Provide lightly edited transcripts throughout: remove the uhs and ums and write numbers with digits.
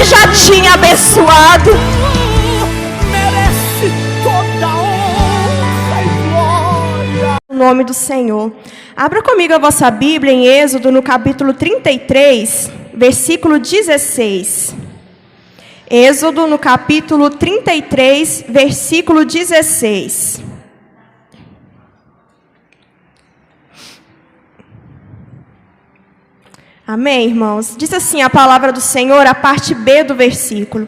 já tinha abençoado. Merece toda honra e glória. Em nome do Senhor. Abra comigo a vossa Bíblia em Êxodo, no capítulo 33, versículo 16. Êxodo, no capítulo 33, versículo 16. Amém, irmãos? Diz assim a palavra do Senhor, a parte B do versículo.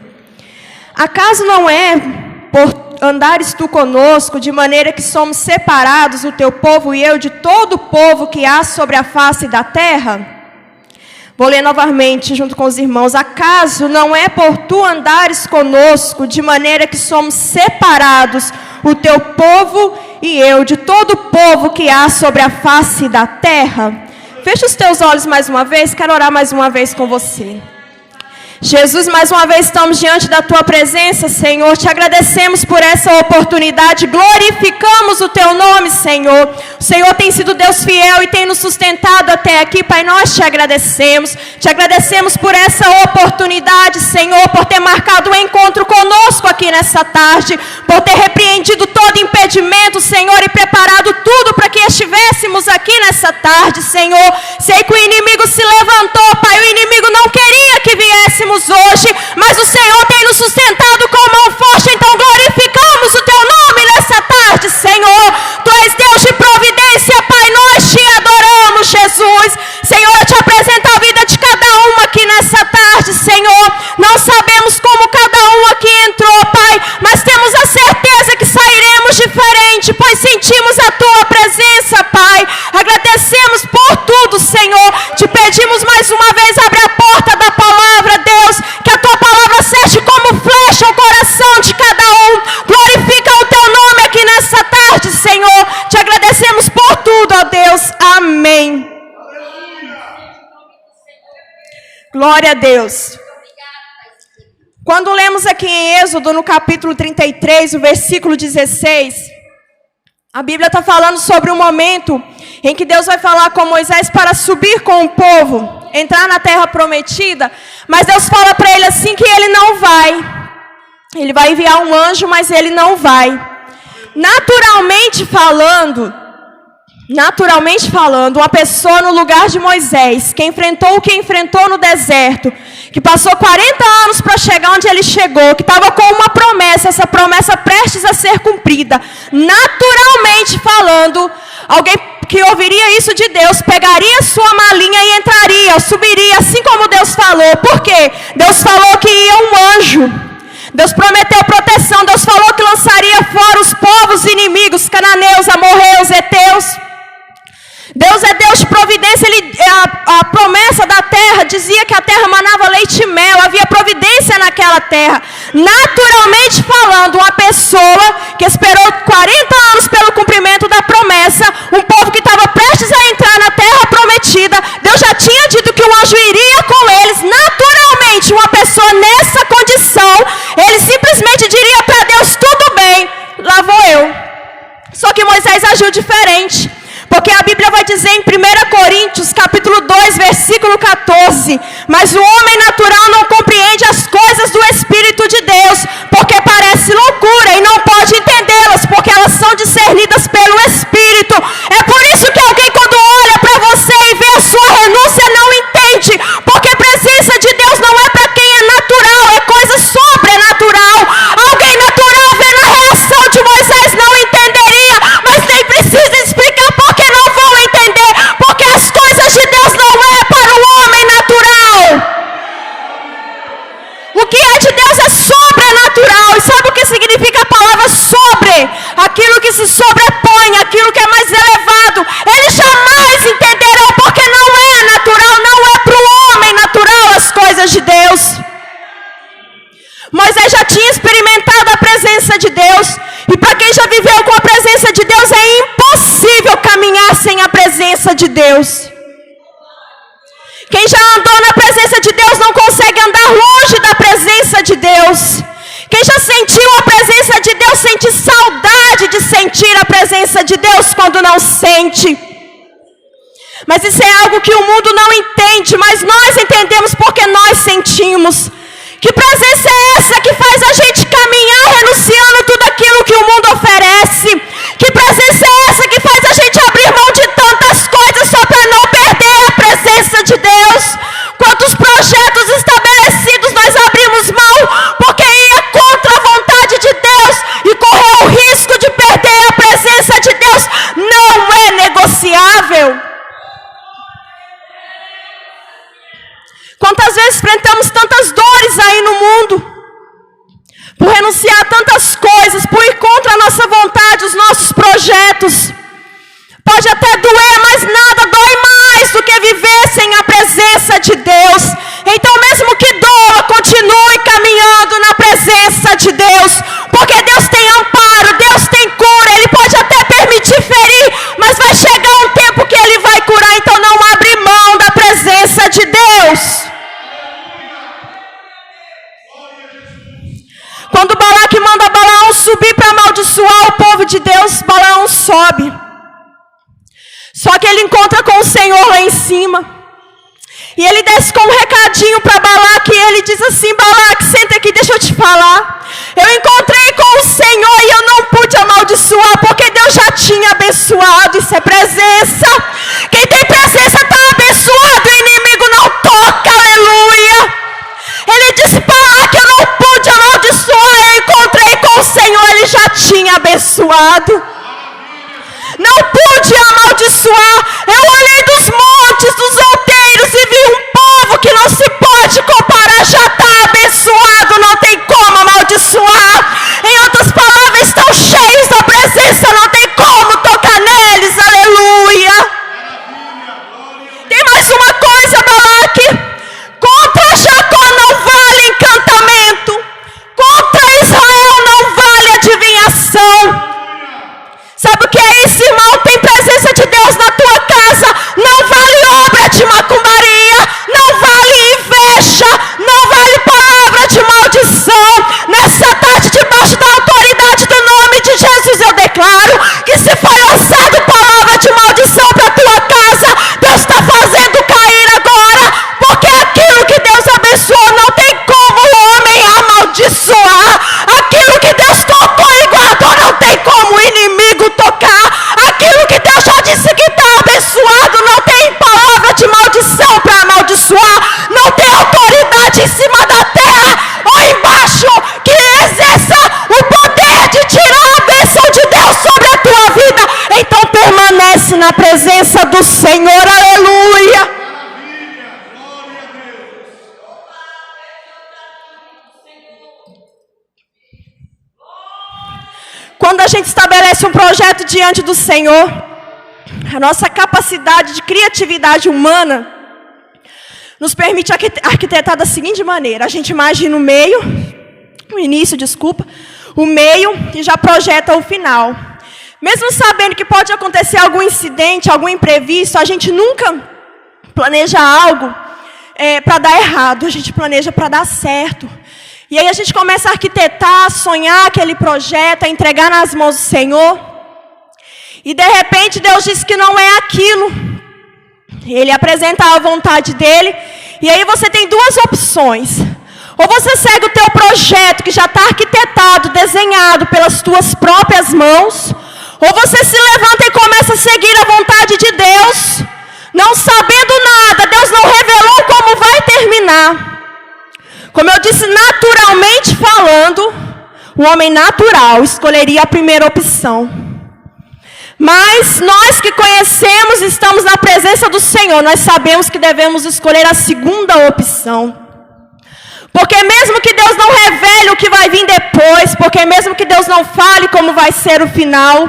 Acaso não é por andares tu conosco, de maneira que somos separados, o teu povo e eu, de todo o povo que há sobre a face da terra? Vou ler novamente junto com os irmãos. Acaso não é por tu andares conosco, de maneira que somos separados, o teu povo e eu, de todo o povo que há sobre a face da terra? Fecha os teus olhos mais uma vez, quero orar mais uma vez com você. Jesus, mais uma vez estamos diante da Tua presença, Senhor. Te agradecemos por essa oportunidade. Glorificamos o Teu nome, Senhor. O Senhor tem sido Deus fiel e tem nos sustentado até aqui, Pai. Nós te agradecemos. Te agradecemos por essa oportunidade, Senhor, por ter marcado o encontro conosco aqui nessa tarde, por ter repreendido todo impedimento, Senhor, e preparado tudo para que estivéssemos aqui nessa tarde, Senhor. Sei que o inimigo se levantou, Pai. O inimigo não queria que viéssemos hoje, mas o Senhor tem nos sustentado com mão forte, então glorificamos o teu nome nessa tarde, Senhor. Tu és Deus de providência, Pai, nós te adoramos, Jesus. Senhor, eu te apresento a vida de cada um aqui nessa tarde, Senhor. Não sabemos como cada um aqui entrou, Pai, mas temos a certeza que sairemos diferente, pois sentimos a tua presença, Pai. Agradecemos por tudo, Senhor. Te pedimos mais uma vez, abre a porta da palavra, Deus, que a tua palavra acerte como flecha o coração de cada um. Glorifica o teu nome aqui nessa tarde, Senhor. Te agradecemos por tudo, ó Deus. Amém. Glória a Deus. Quando lemos aqui em Êxodo, no capítulo 33, o versículo 16, a Bíblia está falando sobre um momento em que Deus vai falar com Moisés para subir com o povo, entrar na terra prometida, mas Deus fala para ele assim que ele não vai. Ele vai enviar um anjo, mas ele não vai. Naturalmente falando, uma pessoa no lugar de Moisés, que enfrentou o que enfrentou no deserto, que passou 40 anos para chegar onde ele chegou, que estava com uma promessa, essa promessa prestes a ser cumprida. Naturalmente falando, alguém que ouviria isso de Deus, pegaria sua malinha e entraria, subiria, assim como Deus falou. Por quê? Deus falou que ia um anjo. Deus prometeu proteção. Deus falou que lançaria fora os povos inimigos, cananeus, amorreus, heteus. Deus é Deus de providência. A promessa da terra dizia que a terra manava leite e mel. Havia providência naquela terra. Naturalmente falando, uma pessoa que esperou 40 anos pelo cumprimento da promessa, um povo que estava prestes a entrar na terra prometida, Deus já tinha dito que o anjo iria com eles. Naturalmente, uma pessoa nessa condição, ele simplesmente diria para Deus: tudo bem, lá vou eu. Só que Moisés agiu diferente. Porque a Bíblia vai dizer em 1 Coríntios, capítulo 2, versículo 14, mas o homem natural não compreende as coisas do Espírito de Deus, porque parece loucura e não pode entendê-las, porque elas são discernidas pelo Espírito. É por isso que alguém, quando olha para você e vê a sua renúncia, não entende, porque a presença de Deus não é para quem é natural, é coisa sobrenatural. Alguém natural vendo a reação de Moisés não entenderia, mas nem precisa explicar porque não vão entender, porque as coisas de Deus não é para o homem natural. O que é de Deus é sobrenatural. E sabe o que significa a palavra sobre? Aquilo que se sobrepõe, aquilo que é mais elevado. Eles jamais entenderão, porque não é natural, não é para o homem natural as coisas de Deus. Moisés já tinha experimentado a presença de Deus. E para quem já viveu com a presença de Deus, é impossível caminhar sem a presença de Deus. Quem já andou na presença de Deus não consegue andar longe da presença de Deus. Quem já sentiu a presença de Deus sente saudade de sentir a presença de Deus quando não sente. Mas isso é algo que o mundo não entende, mas nós entendemos porque nós sentimos. Que presença é essa que faz a gente caminhar renunciando tudo aquilo que o mundo oferece? Que presença é essa que faz a gente abrir mão de tantas coisas só para não perder a presença de Deus? Quantos projetos estabelecidos nós abrimos mão porque ia contra a vontade de Deus e correu o risco de perder a presença de Deus? Não é negociável. Quantas vezes enfrentamos tantas dores aí no mundo por renunciar a tantas coisas, por ir contra a nossa vontade, os nossos projetos. Pode até doer, mas nada dói mais do que viver sem a presença de Deus. Então mesmo que doa, continue caminhando na presença de Deus, porque Deus tem amparo, Deus tem cura. Ele pode até permitir ferir, mas vai chegar um tempo que Ele vai curar. Então não abre mão da presença de Deus. Quando Balaque manda Balaão subir para amaldiçoar o povo de Deus, Balaão sobe. Só que ele encontra com o Senhor lá em cima. E ele desce com um recadinho para Balaque. E ele diz assim: Balaque, senta aqui, deixa eu te falar. Eu encontrei com o Senhor e eu não pude amaldiçoar, porque Deus já tinha abençoado. Isso é presença. Quem tem presença está abençoado. O inimigo não toca, aleluia. Ele disse: Balaque, eu não pude amaldiçoar. Eu encontrei com o Senhor, Ele já tinha abençoado. Não pude amaldiçoar. Eu olhei dos montes, dos outeiros e vi um povo que não se pode comparar. Já está abençoado, não tem como amaldiçoar. Em outras palavras, estão cheios da presença, não tem como tocar neles, aleluia. Tem mais uma coisa, Balaque. Contra Jacó não vale encantamento. Contra Israel não vale adivinhação. Sabe o que é isso, irmão? Tem presença de Deus na tua casa. Não vale obra de macumbaria. Não vale inveja. Não vale palavra de maldição. Nessa tarde, debaixo da autoridade do nome de Jesus, eu declaro que se foi lançado palavra de maldição para tua casa, Deus está fazendo cair agora. Porque aquilo que Deus abençoou não tem como o homem amaldiçoar. Aquilo que Deus colocou e guardou não tem como o inimigo tocar. Aquilo que Deus já disse que está abençoado não tem palavra de maldição para amaldiçoar. Não tem autoridade em cima da terra ou embaixo que exerça o poder de tirar a bênção de Deus sobre a tua vida. Então permanece na presença do Senhor, aleluia. Quando a gente estabelece um projeto diante do Senhor, a nossa capacidade de criatividade humana nos permite arquitetar da seguinte maneira: a gente imagina o início, o meio e já projeta o final. Mesmo sabendo que pode acontecer algum incidente, algum imprevisto, a gente nunca planeja algo para dar errado, a gente planeja para dar certo. E aí a gente começa a arquitetar, a sonhar aquele projeto, a entregar nas mãos do Senhor. E de repente Deus diz que não é aquilo. Ele apresenta a vontade dele. E aí você tem duas opções. Ou você segue o teu projeto que já está arquitetado, desenhado pelas tuas próprias mãos. Ou você se levanta e começa a seguir a vontade de Deus, não sabendo nada. Deus não revelou como vai terminar. Como eu disse, naturalmente falando, o homem natural escolheria a primeira opção. Mas nós que conhecemos, estamos na presença do Senhor, nós sabemos que devemos escolher a segunda opção. Porque mesmo que Deus não revele o que vai vir depois, porque mesmo que Deus não fale como vai ser o final,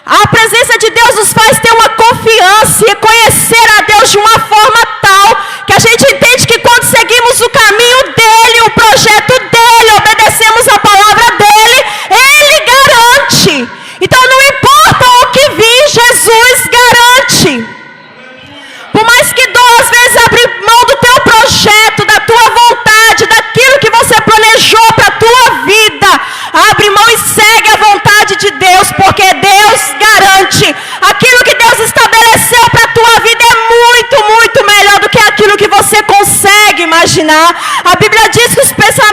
a presença de Deus nos faz ter uma confiança e conhecer a Deus de uma forma tal que a gente entende que quando seguimos o caminho dEle, o projeto dEle, obedecemos a palavra dEle, Ele garante. Então não importa o que vir, Jesus garante. Por mais que às vezes abrir mão do teu projeto, da tua vontade, daquilo que você planejou para a tua vida, abre mão e segue a vontade de Deus, porque Deus garante. Aquilo que Deus estabeleceu para a tua vida é muito, muito melhor do que aquilo que você consegue imaginar. A Bíblia diz que os pensamentos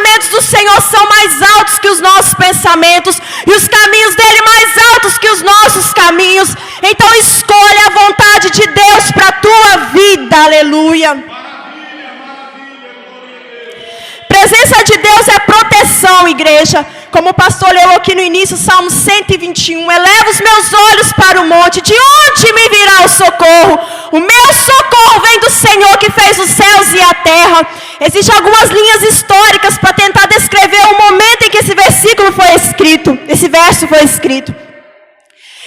Senhor são mais altos que os nossos pensamentos, e os caminhos dele mais altos que os nossos caminhos. Então escolha a vontade de Deus para a tua vida, aleluia. Presença de Deus é proteção, igreja. Como o pastor leu aqui no início, Salmo 121. Eleva os meus olhos para o monte, de onde me virá o socorro? O meu socorro vem do Senhor que fez os céus e a terra. Existem algumas linhas históricas para tentar descrever o momento em que esse versículo foi escrito, esse verso foi escrito.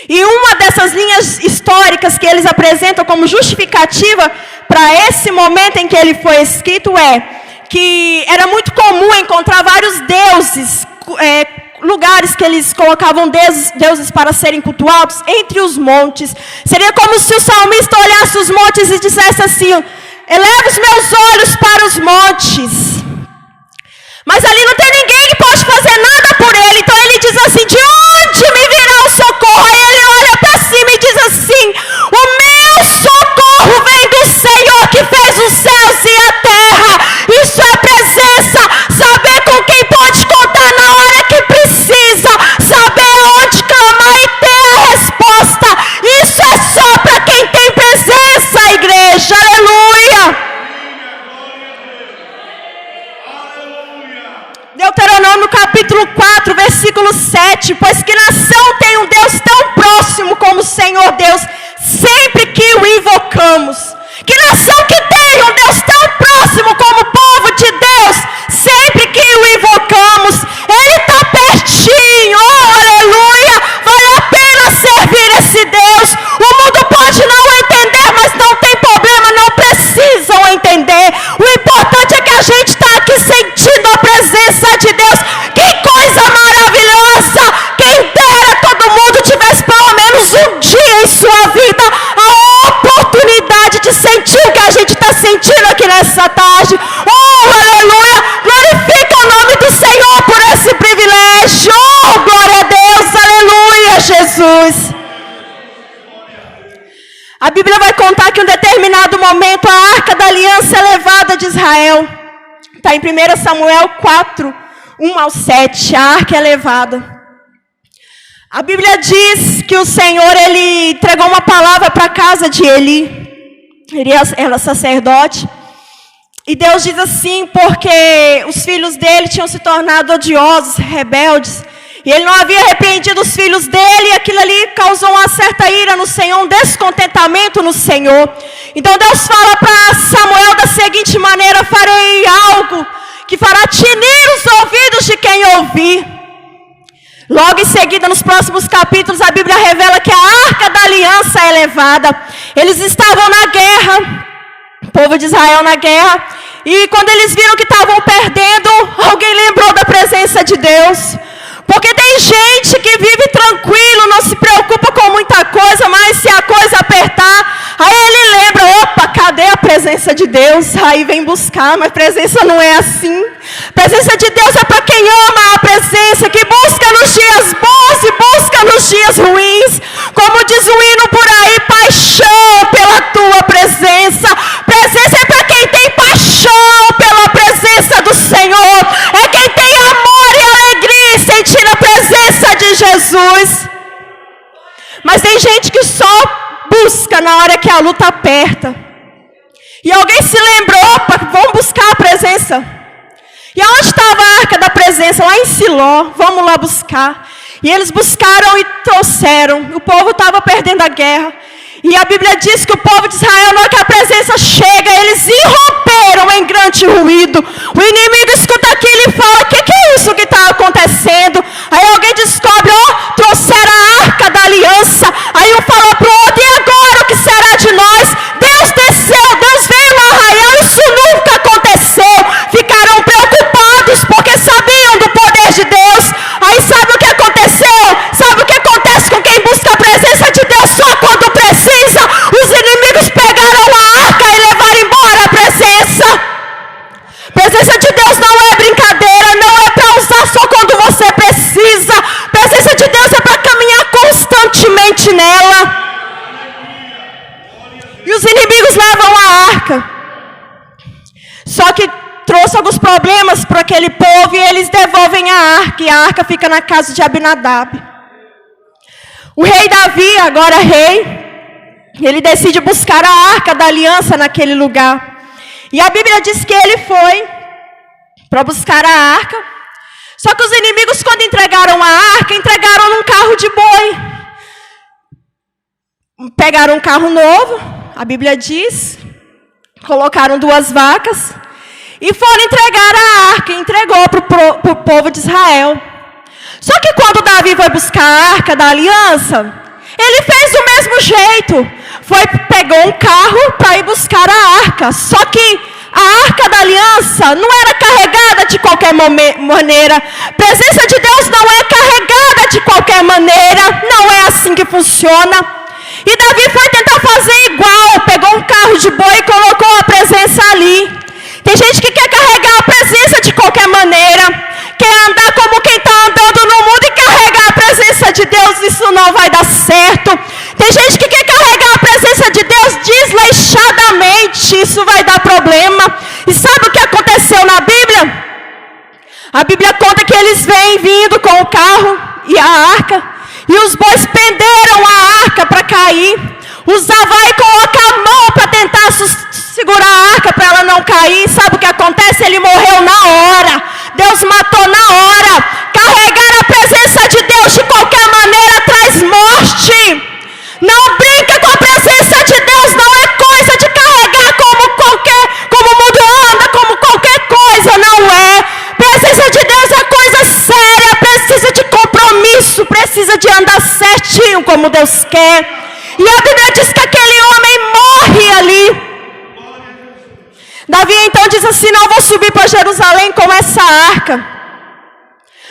E uma dessas linhas históricas que eles apresentam como justificativa para esse momento em que ele foi escrito é que era muito comum encontrar vários deuses, lugares que eles colocavam deuses para serem cultuados entre os montes. Seria como se o salmista olhasse os montes e dissesse assim: eleva os meus olhos para os montes. Mas ali não tem ninguém que pode fazer nada por ele. Então ele diz assim: de onde me virá o socorro? Aí ele olha para cima e diz assim: o meu socorro vem do Senhor que fez os céus e a terra. Isso é presença, saber com quem pode contar na hora que precisa, saber onde clamar e ter a resposta. Isso é só para quem tem presença, igreja, aleluia. Deuteronômio capítulo 4, versículo 7. Pois que nação tem um Deus tão próximo como o Senhor Deus, sempre que o invocamos. Que nação que tem um Deus tão próximo como o povo de Deus, sempre que o invocamos, Ele está pertinho, oh, aleluia. Vale a pena servir esse Deus. O mundo pode não entender, mas não tem problema, não precisam entender. O importante é que a gente está aqui sentindo a presença de Deus. Que coisa maravilhosa! Quem dera todo mundo tivesse pelo menos um dia em sua vida a oportunidade de sentir o que a gente está sentindo aqui nessa tarde. Oh, aleluia! Glorifica o nome do Senhor por esse privilégio. Oh, glória a Deus, aleluia, Jesus. A Bíblia vai contar que em um determinado momento a Arca da Aliança é levada de Israel. Está em 1 Samuel 4, 1 ao 7. A arca é levada. A Bíblia diz que o Senhor, Ele entregou uma palavra para a casa de Eli. Ele era sacerdote. E Deus diz assim, porque os filhos dele tinham se tornado odiosos, rebeldes. E ele não havia repreendido os filhos dele, e aquilo ali causou uma certa ira no Senhor, um descontentamento no Senhor. Então Deus fala para Samuel da seguinte maneira: farei algo que fará tinir os ouvidos de quem ouvir. Logo em seguida, nos próximos capítulos, a Bíblia revela que a Arca da Aliança é levada. Eles estavam na guerra, o povo de Israel na guerra, e quando eles viram que estavam perdendo, alguém lembrou da presença de Deus. Porque tem gente que vive tranquilo, não se preocupa com muita coisa, mas se a coisa apertar, aí ele lembra: opa, cadê a presença de Deus? Aí vem buscar, mas presença não é assim. Presença de Deus é para quem ama a presença, que busca nos dias bons e busca nos dias ruins. Como diz o hino por aí: paixão pela tua presença. Presença é para quem tem paixão pela presença do Senhor. É quem tem amor e alegria em sentir a presença de Jesus. Mas tem gente que só busca na hora que a luta aperta. E alguém se lembrou: opa, vamos buscar a presença. E aonde estava a arca da presença? Lá em Siló. Vamos lá buscar. E eles buscaram e trouxeram. O povo estava perdendo a guerra. E a Bíblia diz que o povo de Israel, na hora que a presença chega, eles irromperam em grande ruído. O inimigo escuta aquilo e fala: o que é isso que está acontecendo? Aí alguém descobre: ó, trouxeram a Arca da Aliança. Aí um fala para o outro: e agora o que será de nós? Deus desceu, Deus veio no arraial, isso nunca aconteceu. Ficaram preocupados porque sabiam do poder de Deus. Aí sabe o que aconteceu? Sabe o que acontece com quem busca a presença de Deus só quando precisa? Os inimigos pegaram a arca e levaram embora a presença. Presença de Deus não é brincadeira, não é para usar só quando você precisa. Presença de Deus é para caminhar constantemente nela. E os inimigos levam a arca. Só que trouxe alguns problemas para aquele povo e eles devolvem a arca. E a arca fica na casa de Abinadab. O rei Davi, agora rei, ele decide buscar a arca da aliança naquele lugar. E a Bíblia diz que ele foi para buscar a arca. Só que os inimigos, quando entregaram a arca, entregaram num carro de boi. Pegaram um carro novo, a Bíblia diz, colocaram 2 vacas e foram entregar a arca. E entregou para o povo de Israel. Só que quando Davi foi buscar a arca da aliança, ele fez do mesmo jeito. Pegou um carro para ir buscar a arca. Só que a arca da aliança não era carregada de qualquer maneira. A presença de Deus não é carregada de qualquer maneira. Não é assim que funciona. E Davi foi tentar fazer igual. Pegou um carro de boi e colocou a presença ali. Tem gente que quer carregar a presença de qualquer maneira. Quer andar como quem está andando no mundo e carregar a presença de Deus. Isso não vai dar certo. Tem gente que quer carregar a presença de Deus desleixadamente. Isso vai dar problema. E sabe o que aconteceu na Bíblia? A Bíblia conta que eles vêm vindo com o carro e a arca. E os bois penderam a arca para cair. Usa vai coloca a mão para tentar segurar a arca para ela não cair. Sabe o que acontece? Ele morreu na hora. Deus matou na hora. Carregar a presença de Deus de qualquer maneira traz morte. Não brinca com a presença de Deus. Não é coisa de carregar como o mundo anda, como qualquer coisa. Não é. Presença de Deus é coisa séria. Precisa de compromisso. Precisa de andar certinho como Deus quer. E a Bíblia diz que aquele homem morre ali. Davi então diz assim: não vou subir para Jerusalém com essa arca.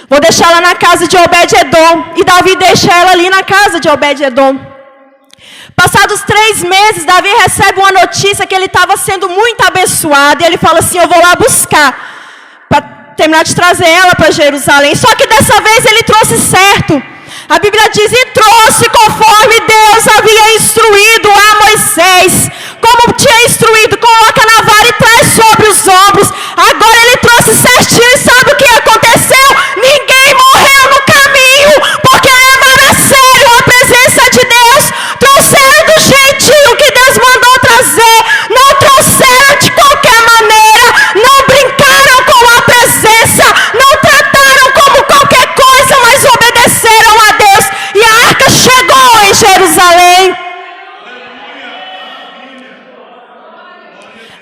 Vou deixá-la na casa de Obed-edom. E Davi deixa ela ali na casa de Obed-edom. Passados 3 meses, Davi recebe uma notícia que ele estava sendo muito abençoado. E ele fala assim: eu vou lá buscar, para terminar de trazer ela para Jerusalém. Só que dessa vez ele trouxe certo. A Bíblia diz: e trouxe conforme Deus havia instruído a Moisés. Como tinha instruído, coloca na vara e traz sobre os ombros. Agora ele trouxe certinho. E sabe o que aconteceu? Ninguém morreu no caminho, porque levaram a sério a presença de Deus. Trouxeram do jeitinho que Deus mandou trazer. Não trouxeram de qualquer maneira. Não brincaram com a presença. Não trataram como qualquer coisa, mas obedeceram a Deus. E a arca chegou em Jerusalém.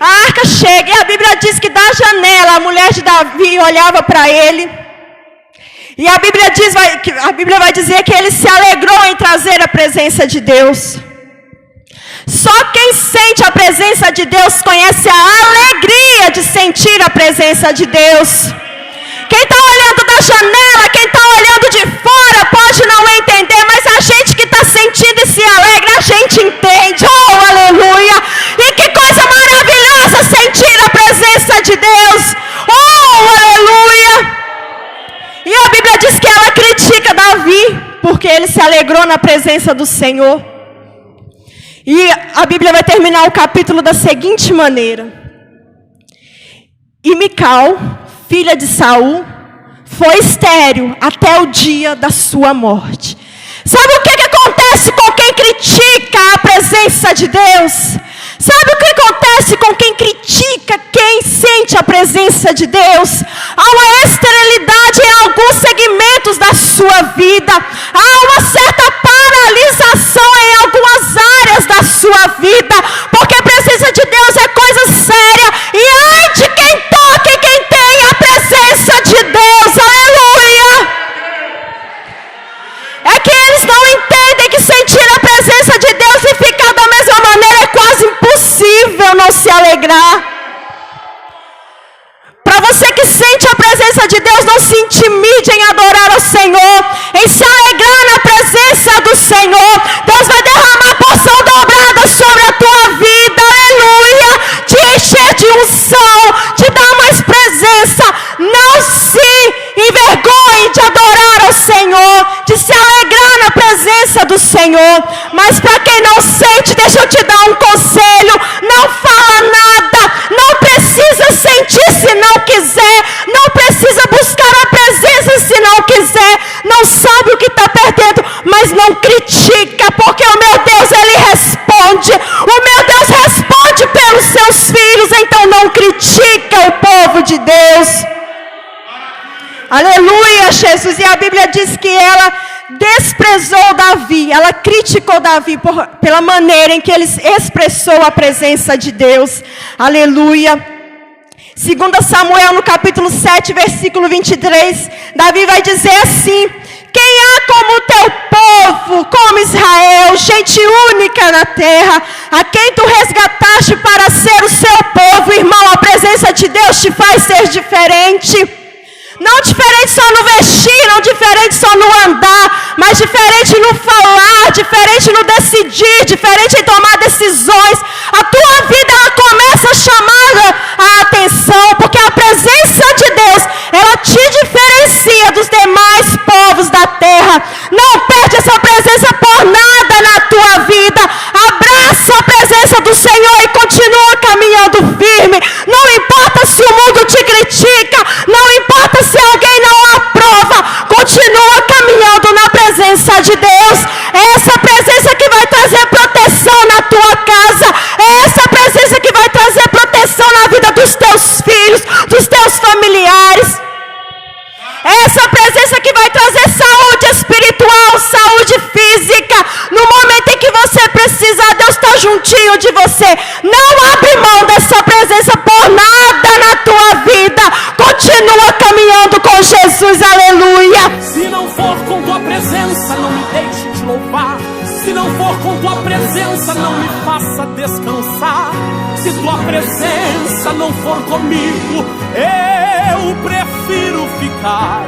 A arca chega e a Bíblia diz que da janela a mulher de Davi olhava para ele. E a Bíblia vai dizer que ele se alegrou em trazer a presença de Deus. Só quem sente a presença de Deus conhece a alegria de sentir a presença de Deus. Quem está olhando da janela, quem está olhando de fora, pode não entender, mas a gente que está sentindo e se alegra, a gente entende. Oh, aleluia! E que coisa maravilhosa sentir a presença de Deus. Oh, aleluia! E a Bíblia diz que ela critica Davi, porque ele se alegrou na presença do Senhor. E a Bíblia vai terminar o capítulo da seguinte maneira: e Mical, filha de Saul, foi estéril até o dia da sua morte. Sabe o que acontece com quem critica a presença de Deus? Sabe o que acontece com quem critica quem sente a presença de Deus? Há uma esterilidade em alguns segmentos da sua vida. Há uma certa paralisação em algumas áreas da sua vida. Porque a presença de Deus é coisa séria. E ai de quem toca e quem tem a presença de Deus. Aleluia! É que eles não entendem que sentir a presença de Deus e ficar da mesma maneira é quase impossível não se alegrar. Para você que sente a presença de Deus, não se intimide em adorar ao Senhor, em se alegrar na presença do Senhor. Deus vai derramar porção dobrada sobre a tua vida, aleluia, te encher de unção, te dar mais presença. Não se envergonhe de adorar ao Senhor, de se alegrar na presença do Senhor. Mas para quem não sente, deixa eu te dar um conselho: não fala nada, não precisa sentir se não quiser. Aleluia, Jesus. E a Bíblia diz que ela desprezou Davi, ela criticou Davi pela maneira em que ele expressou a presença de Deus. Aleluia. 2 Samuel, no capítulo 7, versículo 23, Davi vai dizer assim: quem há como o teu povo, como Israel, gente única na terra, a quem tu resgataste para ser o seu povo. Irmão, a presença de Deus te faz ser diferente. Não diferente só no vestir, não diferente só no andar, mas diferente no falar, diferente no decidir, diferente em tomar decisões. A tua vida, ela começa a chamar a atenção, porque a presença de Deus, ela te diferencia dos demais povos da terra. Não perde essa presença por nada na tua vida. Abraça a presença do Senhor e continua caminhando firme. Não importa se o mundo te critica, não importa se alguém não aprova, continua caminhando na presença de Deus. É essa presença que vai trazer proteção na tua casa, é essa presença que vai trazer proteção na vida dos teus filhos, dos teus familiares. É essa presença que vai trazer saúde espiritual, saúde física. No momento em que você precisa, Deus está juntinho de você. Não abre mão dessa presença por nada na tua vida. Continua caminhando com Jesus, aleluia. Se não for com tua presença, não me deixe te louvar. Se não for com tua presença, não me faça descansar. Se tua presença não for comigo, eu prefiro ficar.